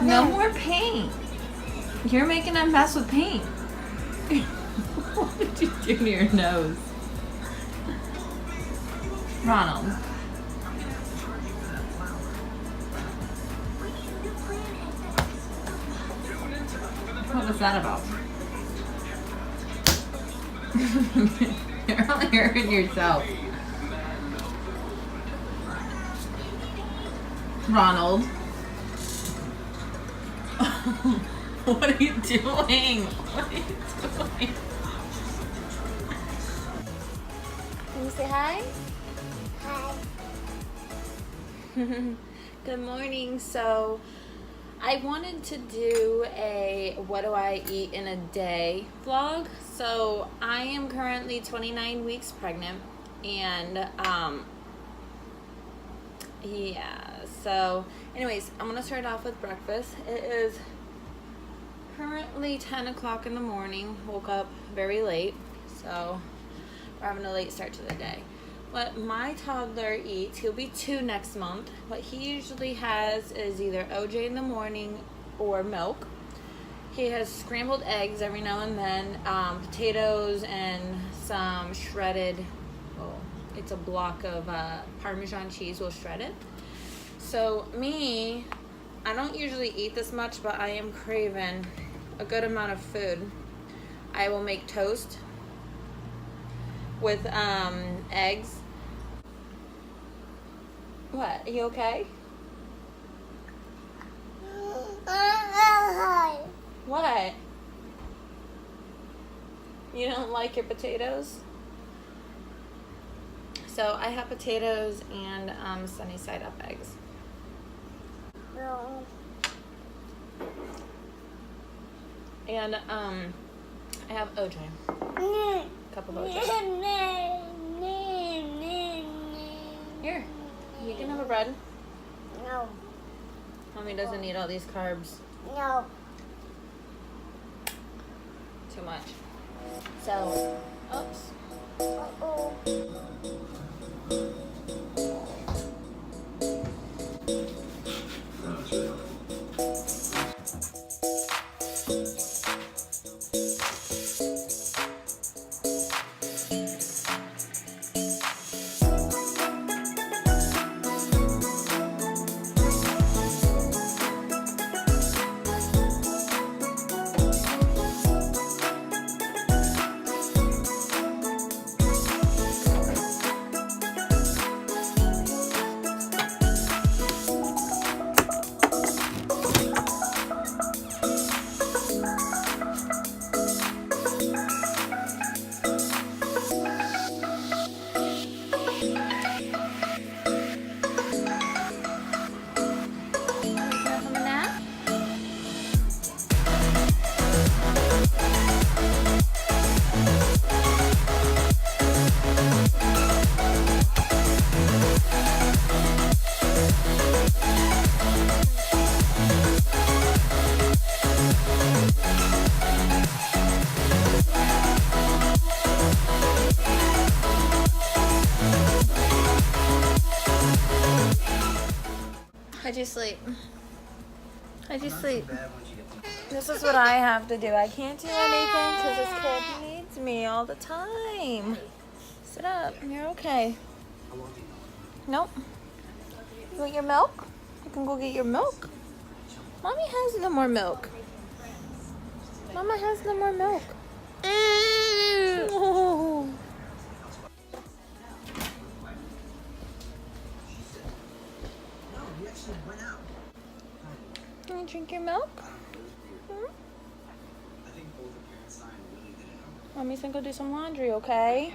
No more paint. You're making a mess with paint. What did you do to your nose? Ronald. What was that about? You're only hurting yourself. Ronald. What are you doing? What are you doing? Can you say hi? Hi. Good morning. So I wanted to do a what do I eat in a day vlog. So I am currently 29 weeks pregnant, and yeah, so anyways, I'm gonna start off with breakfast. It is currently 10 o'clock in the morning. Woke up very late, so we're having a late start to the day. What my toddler eats, he'll be 2 next month. What he usually has is either OJ in the morning or milk. He has scrambled eggs every now and then, potatoes and some shredded, well, it's a block of Parmesan cheese, we'll shred it. So me, I don't usually eat this much, but I am craving a good amount of food. I will make toast with eggs. What? Are you okay? What? You don't like your potatoes? So I have potatoes and sunny side up eggs. No. And I have OJ. Cup of OJ. Here, you can have a bread. No. Mommy doesn't eat all these carbs. No. Too much. So, oops. Uh-oh. How'd you sleep? How'd you sleep? This is what I have to do. I can't do anything because this kid needs me all the time. Sit up. You're okay. Nope. You want your milk? You can go get your milk. Mommy has no more milk. Mama has no more milk. Oh. Can you drink your milk? Mommy's gonna go do some laundry, okay?